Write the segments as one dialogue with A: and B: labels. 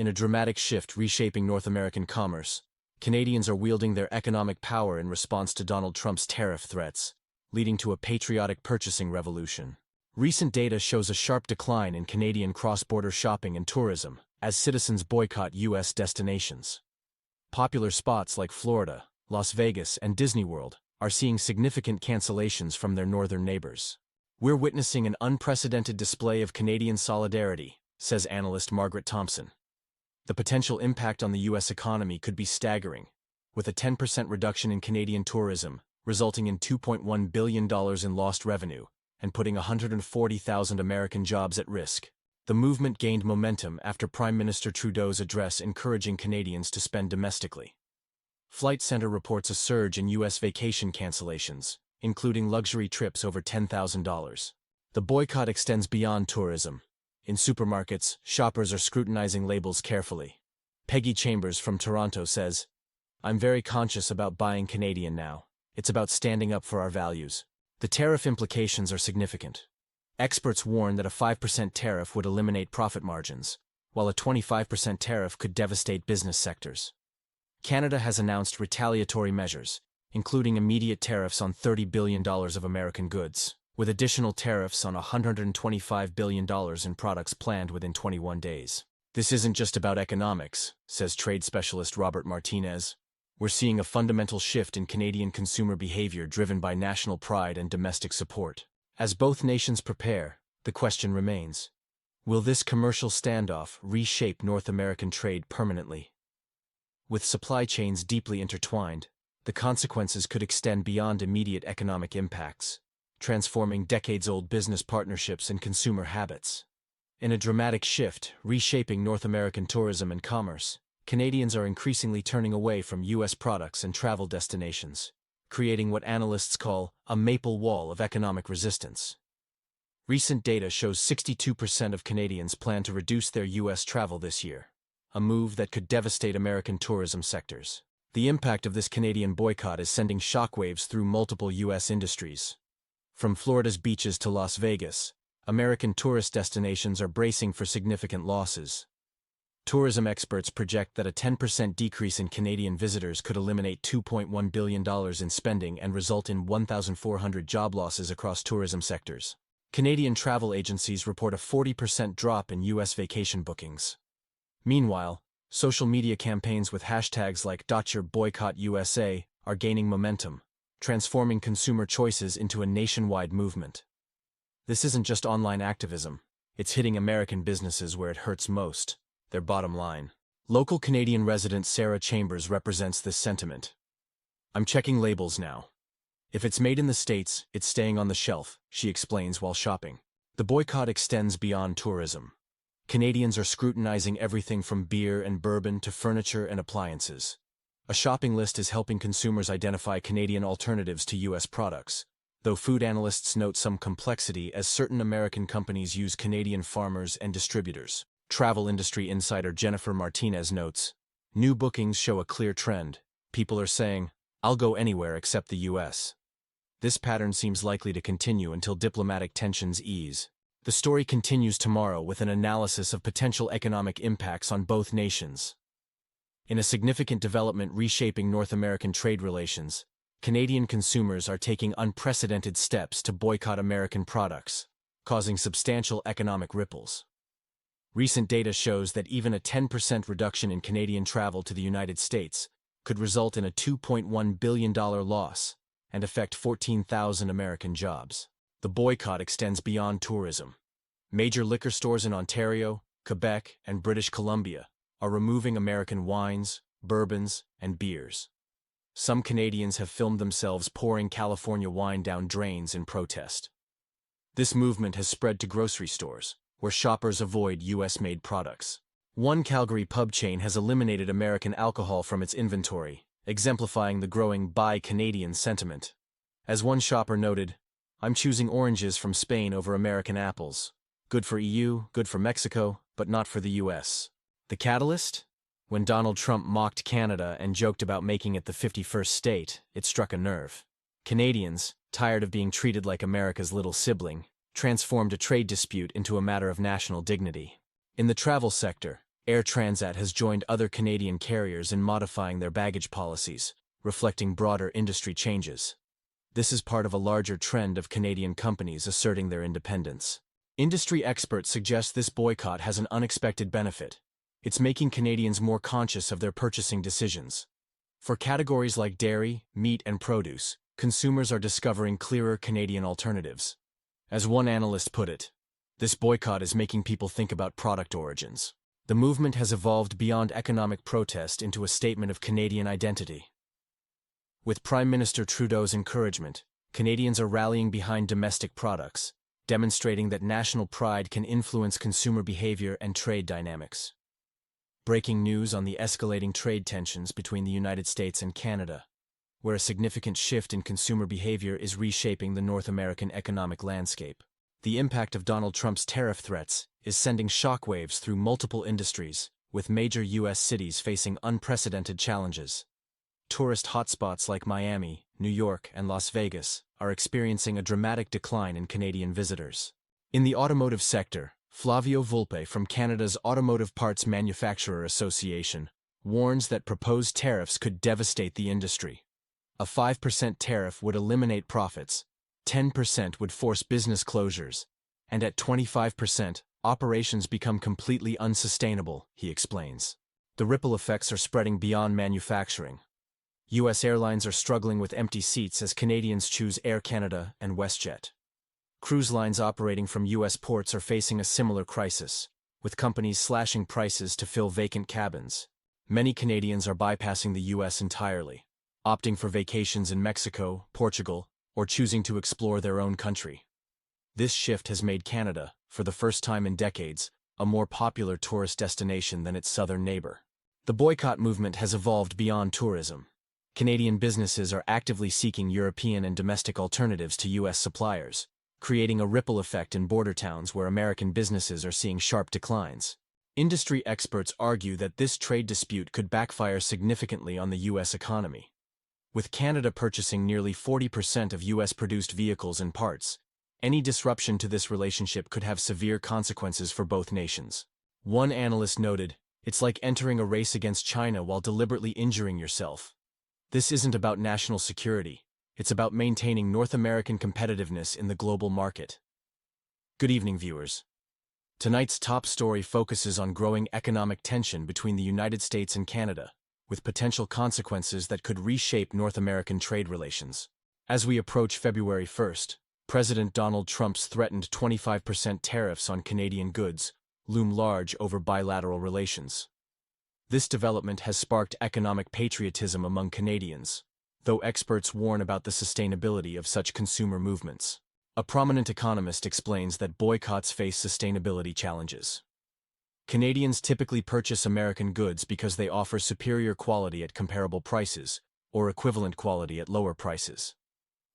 A: In a dramatic shift reshaping North American commerce, Canadians are wielding their economic power in response to Donald Trump's tariff threats, leading to a patriotic purchasing revolution. Recent data shows a sharp decline in Canadian cross-border shopping and tourism as citizens boycott U.S. destinations. Popular spots like Florida, Las Vegas, and Disney World are seeing significant cancellations from their northern neighbors. We're witnessing an unprecedented display of Canadian solidarity, says analyst Margaret Thompson. The potential impact on the U.S. economy could be staggering, with a 10% reduction in Canadian tourism, resulting in $2.1 billion in lost revenue, and putting 140,000 American jobs at risk. The movement gained momentum after Prime Minister Trudeau's address encouraging Canadians to spend domestically. Flight Centre reports a surge in U.S. vacation cancellations, including luxury trips over $10,000. The boycott extends beyond tourism. In supermarkets, shoppers are scrutinizing labels carefully. Peggy Chambers from Toronto says, "I'm very conscious about buying Canadian now. It's about standing up for our values." The tariff implications are significant. Experts warn that a 5% tariff would eliminate profit margins, while a 25% tariff could devastate business sectors. Canada has announced retaliatory measures, including immediate tariffs on $30 billion of American goods, with additional tariffs on $125 billion in products planned within 21 days. This isn't just about economics, says trade specialist Robert Martinez. We're seeing a fundamental shift in Canadian consumer behavior driven by national pride and domestic support. As both nations prepare, the question remains, will this commercial standoff reshape North American trade permanently? With supply chains deeply intertwined, the consequences could extend beyond immediate economic impacts, transforming decades-old business partnerships and consumer habits. In a dramatic shift reshaping North American tourism and commerce, Canadians are increasingly turning away from U.S. products and travel destinations, creating what analysts call a maple wall of economic resistance. Recent data shows 62% of Canadians plan to reduce their U.S. travel this year, a move that could devastate American tourism sectors. The impact of this Canadian boycott is sending shockwaves through multiple U.S. industries. From Florida's beaches to Las Vegas, American tourist destinations are bracing for significant losses. Tourism experts project that a 10% decrease in Canadian visitors could eliminate $2.1 billion in spending and result in 1,400 job losses across tourism sectors. Canadian travel agencies report a 40% drop in U.S. vacation bookings. Meanwhile, social media campaigns with hashtags like .boycottusa are gaining momentum, transforming consumer choices into a nationwide movement. This isn't just online activism, it's hitting American businesses where it hurts most, their bottom line. Local Canadian resident Sarah Chambers represents this sentiment. "I'm checking labels now. If it's made in the States, it's staying on the shelf," she explains while shopping. The boycott extends beyond tourism. Canadians are scrutinizing everything from beer and bourbon to furniture and appliances. A shopping list is helping consumers identify Canadian alternatives to U.S. products, though food analysts note some complexity as certain American companies use Canadian farmers and distributors. Travel industry insider Jennifer Martinez notes, "New bookings show a clear trend. People are saying, 'I'll go anywhere except the U.S.' This pattern seems likely to continue until diplomatic tensions ease." The story continues tomorrow with an analysis of potential economic impacts on both nations. In a significant development reshaping North American trade relations, Canadian consumers are taking unprecedented steps to boycott American products, causing substantial economic ripples. Recent data shows that even a 10% reduction in Canadian travel to the United States could result in a $2.1 billion loss and affect 14,000 American jobs. The boycott extends beyond tourism. Major liquor stores in Ontario, Quebec, and British Columbia are removing American wines, bourbons, and beers. Some Canadians have filmed themselves pouring California wine down drains in protest. This movement has spread to grocery stores, where shoppers avoid U.S.-made products. One Calgary pub chain has eliminated American alcohol from its inventory, exemplifying the growing Buy Canadian sentiment. As one shopper noted, "I'm choosing oranges from Spain over American apples. Good for EU, good for Mexico, but not for the U.S." The catalyst? When Donald Trump mocked Canada and joked about making it the 51st state, it struck a nerve. Canadians, tired of being treated like America's little sibling, transformed a trade dispute into a matter of national dignity. In the travel sector, Air Transat has joined other Canadian carriers in modifying their baggage policies, reflecting broader industry changes. This is part of a larger trend of Canadian companies asserting their independence. Industry experts suggest this boycott has an unexpected benefit. It's making Canadians more conscious of their purchasing decisions. For categories like dairy, meat, and produce, consumers are discovering clearer Canadian alternatives. As one analyst put it, this boycott is making people think about product origins. The movement has evolved beyond economic protest into a statement of Canadian identity. With Prime Minister Trudeau's encouragement, Canadians are rallying behind domestic products, demonstrating that national pride can influence consumer behavior and trade dynamics. Breaking news on the escalating trade tensions between the United States and Canada, where a significant shift in consumer behavior is reshaping the North American economic landscape. The impact of Donald Trump's tariff threats is sending shockwaves through multiple industries, with major U.S. cities facing unprecedented challenges. Tourist hotspots like Miami, New York, and Las Vegas are experiencing a dramatic decline in Canadian visitors. In the automotive sector, Flavio Volpe from Canada's Automotive Parts Manufacturer Association warns that proposed tariffs could devastate the industry. A 5% tariff would eliminate profits, 10% would force business closures, and at 25%, operations become completely unsustainable, he explains. The ripple effects are spreading beyond manufacturing. U.S. airlines are struggling with empty seats as Canadians choose Air Canada and WestJet. Cruise lines operating from U.S. ports are facing a similar crisis, with companies slashing prices to fill vacant cabins. Many Canadians are bypassing the U.S. entirely, opting for vacations in Mexico, Portugal, or choosing to explore their own country. This shift has made Canada, for the first time in decades, a more popular tourist destination than its southern neighbor. The boycott movement has evolved beyond tourism. Canadian businesses are actively seeking European and domestic alternatives to U.S. suppliers, creating a ripple effect in border towns where American businesses are seeing sharp declines. Industry experts argue that this trade dispute could backfire significantly on the U.S. economy. With Canada purchasing nearly 40% of U.S.-produced vehicles and parts, any disruption to this relationship could have severe consequences for both nations. One analyst noted, "It's like entering a race against China while deliberately injuring yourself." This isn't about national security. It's about maintaining North American competitiveness in the global market. Good evening, viewers. Tonight's top story focuses on growing economic tension between the United States and Canada, with potential consequences that could reshape North American trade relations. As we approach February 1st, President Donald Trump's threatened 25% tariffs on Canadian goods loom large over bilateral relations. This development has sparked economic patriotism among Canadians, though experts warn about the sustainability of such consumer movements. A prominent economist explains that boycotts face sustainability challenges. Canadians typically purchase American goods because they offer superior quality at comparable prices, or equivalent quality at lower prices.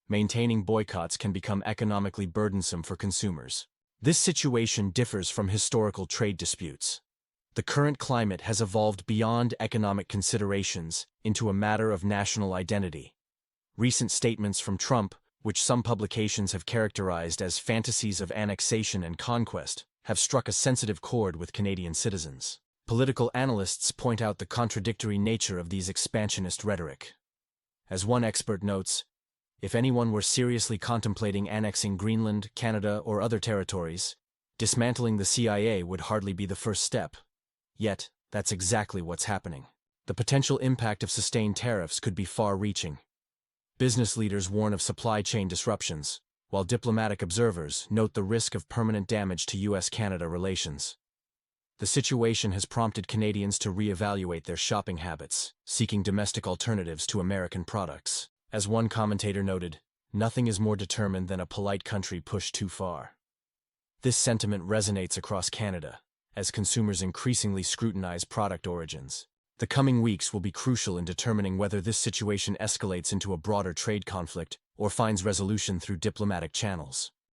A: Maintaining boycotts can become economically burdensome for consumers. This situation differs from historical trade disputes. The current climate has evolved beyond economic considerations into a matter of national identity. Recent statements from Trump, which some publications have characterized as fantasies of annexation and conquest, have struck a sensitive chord with Canadian citizens. Political analysts point out the contradictory nature of these expansionist rhetoric. As one expert notes, if anyone were seriously contemplating annexing Greenland, Canada, or other territories, dismantling the CIA would hardly be the first step. Yet, that's exactly what's happening. The potential impact of sustained tariffs could be far-reaching. Business leaders warn of supply chain disruptions, while diplomatic observers note the risk of permanent damage to U.S.-Canada relations. The situation has prompted Canadians to reevaluate their shopping habits, seeking domestic alternatives to American products. As one commentator noted, nothing is more determined than a polite country pushed too far. This sentiment resonates across Canada, as consumers increasingly scrutinize product origins. The coming weeks will be crucial in determining whether this situation escalates into a broader trade conflict or finds resolution through diplomatic channels.